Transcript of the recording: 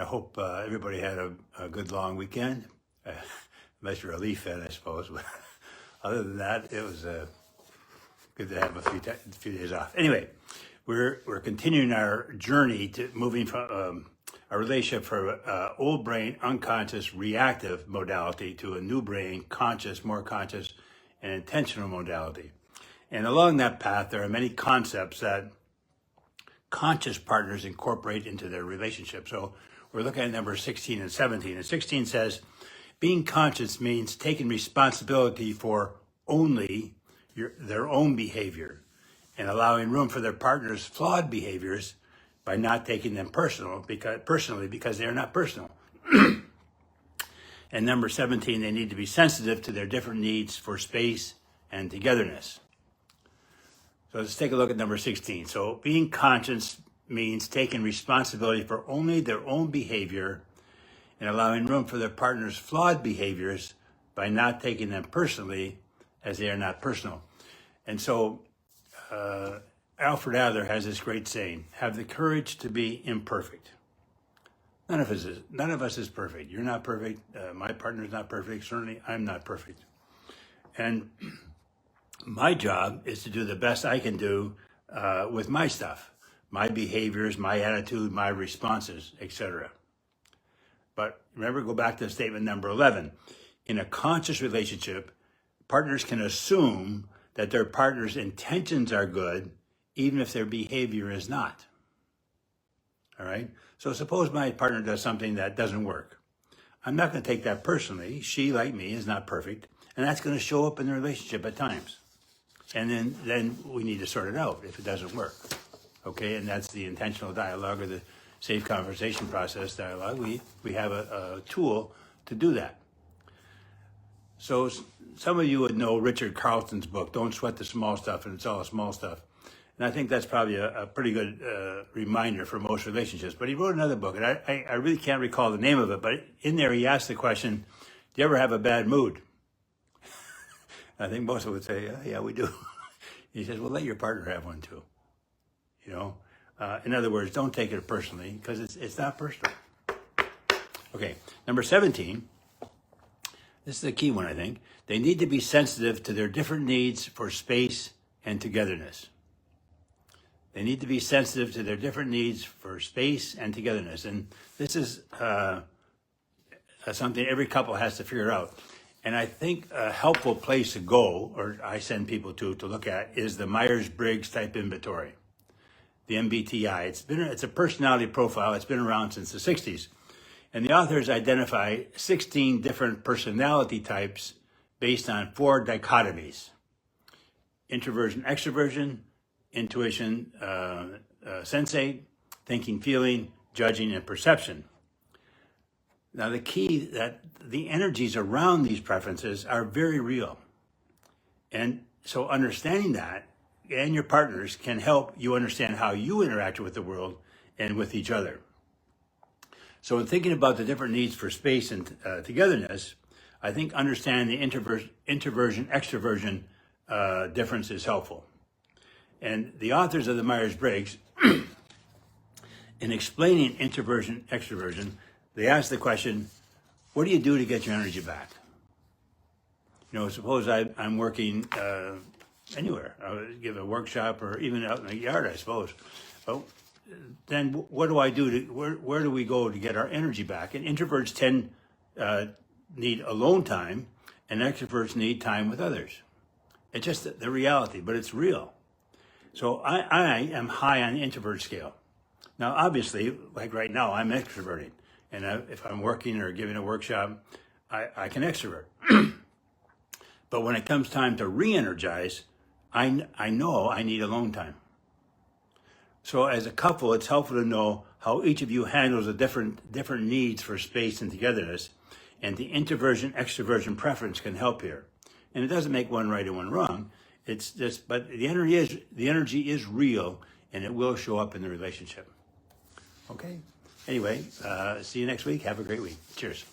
and I hope everybody had a good long weekend, unless you're a Leaf fan, I suppose. But other than that, it was good to have a few days off. Anyway, we're continuing our journey to moving from a relationship from old brain, unconscious, reactive modality to a new brain, conscious, more conscious, and intentional modality. And along that path, there are many concepts that conscious partners incorporate into their relationship. So we're looking at number 16 and 17. And 16 says, being conscious means taking responsibility for only their own behavior and allowing room for their partner's flawed behaviors by not taking them personally because they are not personal. And number 17, they need to be sensitive to their different needs for space and togetherness. So let's take a look at number 16. So being conscious means taking responsibility for only their own behavior and allowing room for their partner's flawed behaviors by not taking them personally as they are not personal. And so Alfred Adler has this great saying, have the courage to be imperfect. None of us is perfect. You're not perfect. My partner's not perfect. Certainly I'm not perfect. And my job is to do the best I can do with my stuff, my behaviors, my attitude, my responses, etc. But remember, go back to statement number 11. In a conscious relationship, partners can assume that their partner's intentions are good, even if their behavior is not. All right? So suppose my partner does something that doesn't work. I'm not going to take that personally. She, like me, is not perfect, and that's going to show up in the relationship at times. And then we need to sort it out if it doesn't work. Okay, and that's the intentional dialogue or the safe conversation process dialogue. We have a tool to do that. So some of you would know Richard Carlson's book, Don't Sweat the Small Stuff, and it's all small stuff. And I think that's probably a pretty good reminder for most relationships. But he wrote another book, and I really can't recall the name of it, but in there he asked the question, do you ever have a bad mood? I think most of them would say, yeah, we do. He says, well, let your partner have one too. You know, in other words, don't take it personally because it's not personal. Okay, number 17. This is the key one, I think. They need to be sensitive to their different needs for space and togetherness. They need to be sensitive to their different needs for space and togetherness. And this is something every couple has to figure out. And I think a helpful place to go, or I send people to look at, is the Myers-Briggs type inventory, the MBTI. It's a personality profile. It's been around since the 60s. And the authors identify 16 different personality types based on 4 dichotomies: introversion, extroversion, intuition, sensate, thinking, feeling, judging, and perception. Now, the key that the energies around these preferences are very real. And so understanding that and your partners can help you understand how you interact with the world and with each other. So in thinking about the different needs for space and togetherness, I think understanding the introversion, extroversion difference is helpful. And the authors of the Myers-Briggs, in explaining introversion, extroversion, they ask the question, what do you do to get your energy back? You know, suppose I'm working anywhere. I would give a workshop or even out in the yard, I suppose. Well, then what do I do? Where do we go to get our energy back? And introverts tend need alone time, and extroverts need time with others. It's just the reality, but it's real. So I am high on the introvert scale. Now, obviously, like right now, I'm extroverting. And if I'm working or giving a workshop, I can extrovert. But when it comes time to re-energize, I know I need alone time. So as a couple, it's helpful to know how each of you handles the different needs for space and togetherness, and the introversion, extroversion preference can help here. And it doesn't make one right and one wrong. It's just, but the energy is real, and it will show up in the relationship. Okay. Anyway, see you next week. Have a great week. Cheers.